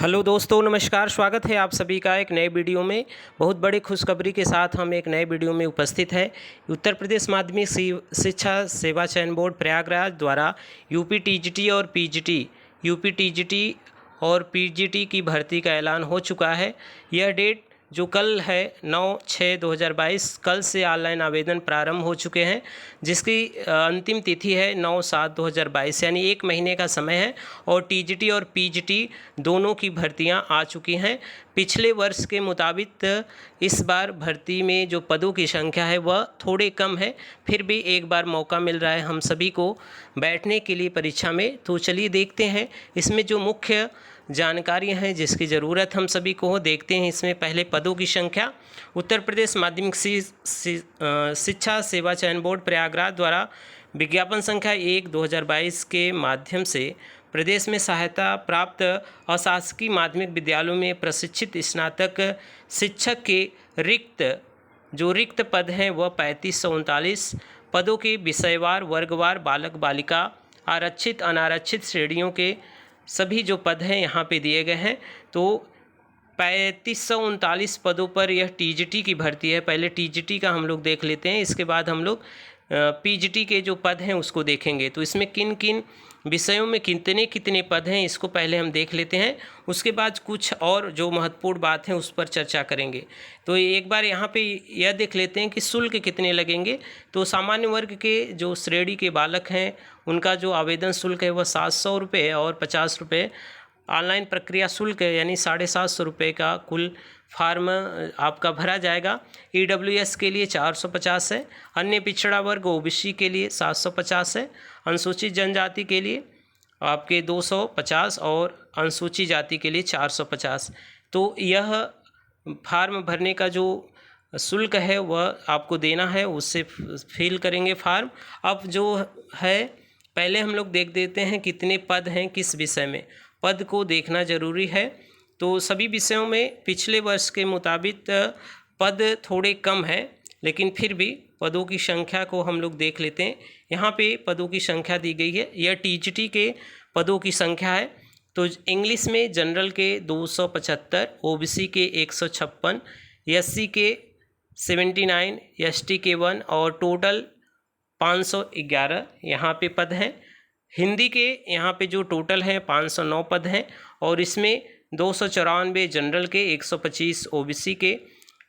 Hello दोस्तों, नमस्कार। स्वागत है आप सभी का एक नए वीडियो में। बहुत बड़ी खुशखबरी के साथ हम एक नए वीडियो में उपस्थित है। उत्तर प्रदेश माध्यमिक शिक्षा सेवा चयन बोर्ड प्रयागराज द्वारा यूपी टीजीटी और पीजीटी की भर्ती का ऐलान हो चुका है। यह डेट जो कल है 9/6/2022, कल से ऑनलाइन आवेदन प्रारंभ हो चुके हैं, जिसकी अंतिम तिथि है 9/7/2022, यानी एक महीने का समय है। और टीजीटी और पीजीटी दोनों की भर्तियां आ चुकी हैं। पिछले वर्ष के मुताबिक इस बार भर्ती में जो पदों की संख्या है वह थोड़े कम है, फिर भी एक बार मौका मिल रहा है हम सभी को बैठने के लिए परीक्षा में। तो चलिए देखते हैं इसमें जो मुख्य जानकारियां हैं जिसकी ज़रूरत हम सभी को हो। देखते हैं इसमें पहले पदों की संख्या। उत्तर प्रदेश माध्यमिक शिक्षा सेवा चयन बोर्ड प्रयागराज द्वारा विज्ञापन संख्या 1/2022 के माध्यम से प्रदेश में सहायता प्राप्त अशासकीय माध्यमिक विद्यालयों में प्रशिक्षित स्नातक शिक्षक के रिक्त पद हैं वह 3539 पदों के विषयवार वर्गवार बालक बालिका आरक्षित अनारक्षित श्रेणियों के सभी जो पद हैं यहाँ पे दिए गए हैं। तो 3539 पदों पर यह टीजीटी की भर्ती है। पहले टीजीटी का हम लोग देख लेते हैं, इसके बाद हम लोग पीजीटी के जो पद हैं उसको देखेंगे। तो इसमें किन किन विषयों में कितने कितने पद हैं इसको पहले हम देख लेते हैं, उसके बाद कुछ और जो महत्वपूर्ण बात है उस पर चर्चा करेंगे। तो एक बार यहाँ पे यह देख लेते हैं कि शुल्क कितने लगेंगे। तो सामान्य वर्ग के जो श्रेणी के बालक हैं उनका जो आवेदन शुल्क है वह 700 रुपये और 50 रुपये ऑनलाइन प्रक्रिया शुल्क है, यानी 750 रुपये का कुल फार्म आपका भरा जाएगा। ईडब्ल्यूएस के लिए 450 है, अन्य पिछड़ा वर्ग ओबीसी के लिए 750 है, अनुसूचित जनजाति के लिए आपके 250 और अनुसूचित जाति के लिए 450। तो यह फार्म भरने का जो शुल्क है वह आपको देना है, उससे फिल करेंगे फार्म। अब जो है पहले हम लोग देख देते हैं कितने पद हैं किस विषय में, पद को देखना ज़रूरी है। तो सभी विषयों में पिछले वर्ष के मुताबिक पद थोड़े कम हैं, लेकिन फिर भी पदों की संख्या को हम लोग देख लेते हैं। यहाँ पे पदों की संख्या दी गई है, यह टीजीटी के पदों की संख्या है। तो इंग्लिश में जनरल के 275, ओबीसी के 156, एससी के 79, एसटी के 1 और टोटल 511 यहाँ पे पद हैं। हिंदी के यहाँ पे जो टोटल हैं 509 पद हैं, और इसमें 294 जनरल के, 125 ओबीसी के,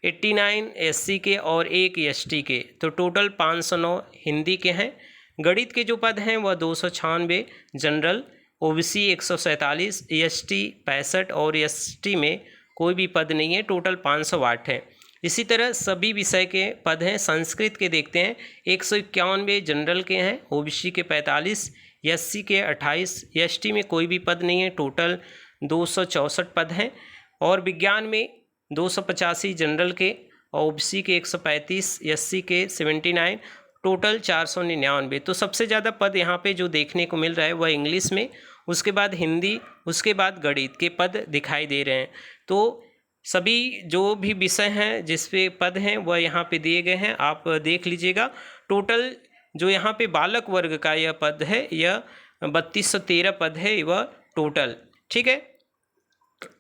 89 एससी के और 1 एसटी के। तो टोटल 509 हिंदी के हैं। गणित के जो पद हैं वह 296 जनरल, ओबीसी 147, एसटी 65 और एसटी में कोई भी पद नहीं है, टोटल 508 है। इसी तरह सभी विषय के पद हैं। संस्कृत के देखते हैं 191 जनरल के हैं, ओबीसी के 45, एससी के 28, एसटी में कोई भी पद नहीं है, टोटल 264 पद हैं। और विज्ञान में 285 जनरल के, ओबीसी के 135, एससी के 79, टोटल 499। तो सबसे ज़्यादा पद यहाँ पे जो देखने को मिल रहा है वह इंग्लिश में, उसके बाद हिंदी, उसके बाद गणित के पद दिखाई दे रहे हैं। तो सभी जो भी विषय हैं जिस पे पद हैं वह यहाँ पे दिए गए हैं, आप देख लीजिएगा। टोटल जो यहाँ पे बालक वर्ग का यह पद है यह 3213 पद है वह टोटल, ठीक है।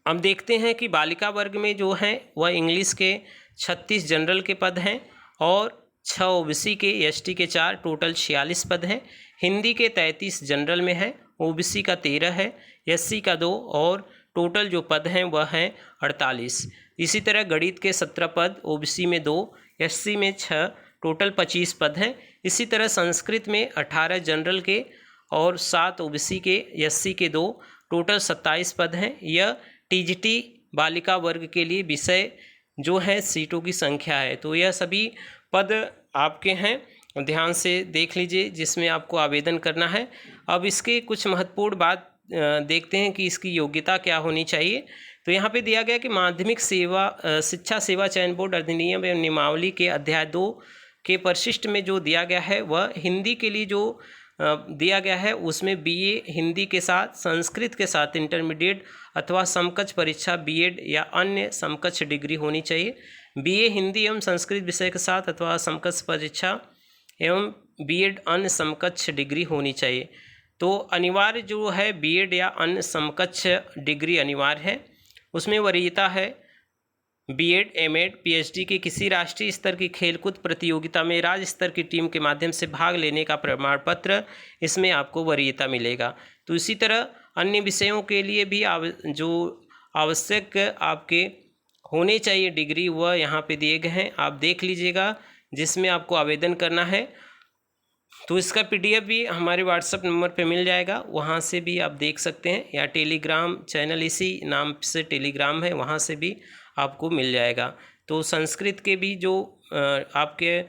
अब देखते हैं कि बालिका वर्ग में जो हैं वह इंग्लिश के 36 जनरल के पद हैं और 6 ओबीसी के, एसटी के 4, टोटल 46 पद हैं। हिंदी के 33 जनरल में है, ओबीसी का 13 है, एससी का 2 और टोटल जो पद हैं वह हैं 48। इसी तरह गणित के 17 पद, ओबीसी में 2, एससी में 6, टोटल 25 पद हैं। इसी तरह संस्कृत में 18 जनरल के और 7 ओबीसी के, एससी के 2, टोटल 27 पद हैं। यह टीजीटी बालिका वर्ग के लिए विषय जो है सीटों की संख्या है। तो यह सभी पद आपके हैं, ध्यान से देख लीजिए जिसमें आपको आवेदन करना है। अब इसके कुछ महत्वपूर्ण बात देखते हैं कि इसकी योग्यता क्या होनी चाहिए। तो यहाँ पे दिया गया कि माध्यमिक शिक्षा सेवा चयन बोर्ड अधिनियम एवं नियमावली के अध्याय 2 के परिशिष्ट में जो दिया गया है वह हिंदी के लिए जो दिया गया है उसमें बीए हिंदी के साथ संस्कृत के साथ इंटरमीडिएट अथवा समकक्ष परीक्षा बीएड या अन्य समकक्ष डिग्री होनी चाहिए। बीए हिंदी एवं संस्कृत विषय के साथ अथवा समकक्ष परीक्षा एवं बीएड अन्य समकक्ष डिग्री होनी चाहिए। तो अनिवार्य जो है बीएड या अन्य समकक्ष डिग्री अनिवार्य है। उसमें वरीयता है बीएड, एमएड, पीएचडी की किसी राष्ट्रीय स्तर की खेलकूद प्रतियोगिता में राज्य स्तर की टीम के माध्यम से भाग लेने का प्रमाण पत्र, इसमें आपको वरीयता मिलेगा। तो इसी तरह अन्य विषयों के लिए भी जो आवश्यक आपके होने चाहिए डिग्री वह यहाँ पे दिए गए हैं, आप देख लीजिएगा, जिसमें आपको आवेदन करना है। तो इसका पीडीएफ भी हमारे व्हाट्सएप नंबर पे मिल जाएगा, वहाँ से भी आप देख सकते हैं, या टेलीग्राम चैनल इसी नाम से टेलीग्राम है, वहाँ से भी आपको मिल जाएगा। तो संस्कृत के भी जो आपके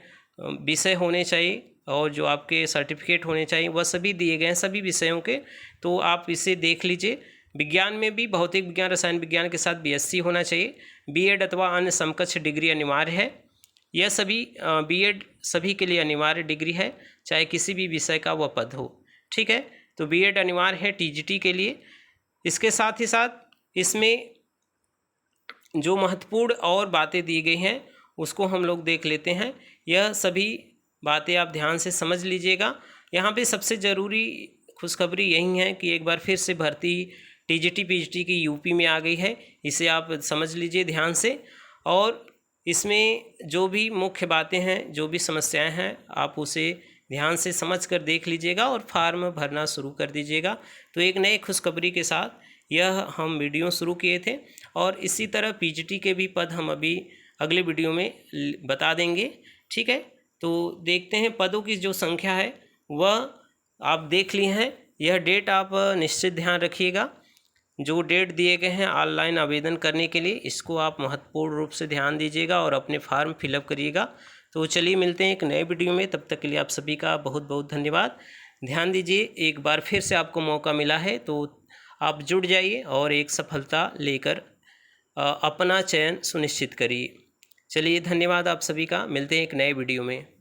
विषय होने चाहिए और जो आपके सर्टिफिकेट होने चाहिए वह सभी दिए गए हैं सभी विषयों के, तो आप इसे देख लीजिए। विज्ञान में भी भौतिक विज्ञान, रसायन विज्ञान के साथ बीएससी होना चाहिए। बीएड अथवा अन्य समकक्ष डिग्री अनिवार्य है। यह सभी बीएड सभी के लिए अनिवार्य डिग्री है, चाहे किसी भी विषय का वह पद हो। ठीक है, तो बीएड अनिवार्य है टीजीटी के लिए। इसके साथ ही साथ इसमें जो महत्वपूर्ण और बातें दी गई हैं उसको हम लोग देख लेते हैं। यह सभी बातें आप ध्यान से समझ लीजिएगा। यहाँ पे सबसे ज़रूरी खुशखबरी यही है कि एक बार फिर से भर्ती टीजीटी पीजीटी की यूपी में आ गई है, इसे आप समझ लीजिए ध्यान से। और इसमें जो भी मुख्य बातें हैं, जो भी समस्याएं हैं, आप उसे ध्यान से समझ कर देख लीजिएगा और फार्म भरना शुरू कर दीजिएगा। तो एक नए खुशखबरी के साथ यह हम वीडियो शुरू किए थे, और इसी तरह पीजीटी के भी पद हम अभी अगले वीडियो में बता देंगे। ठीक है, तो देखते हैं पदों की जो संख्या है वह आप देख लिए हैं। यह डेट आप निश्चित ध्यान रखिएगा, जो डेट दिए गए हैं ऑनलाइन आवेदन करने के लिए, इसको आप महत्वपूर्ण रूप से ध्यान दीजिएगा और अपने फॉर्म फिलअप करिएगा। तो चलिए मिलते हैं एक नए वीडियो में, तब तक के लिए आप सभी का बहुत बहुत धन्यवाद। ध्यान दीजिए, एक बार फिर से आपको मौका मिला है तो आप जुड़ जाइए और एक सफलता लेकर अपना चयन सुनिश्चित करिए। चलिए धन्यवाद आप सभी का, मिलते हैं एक नए वीडियो में।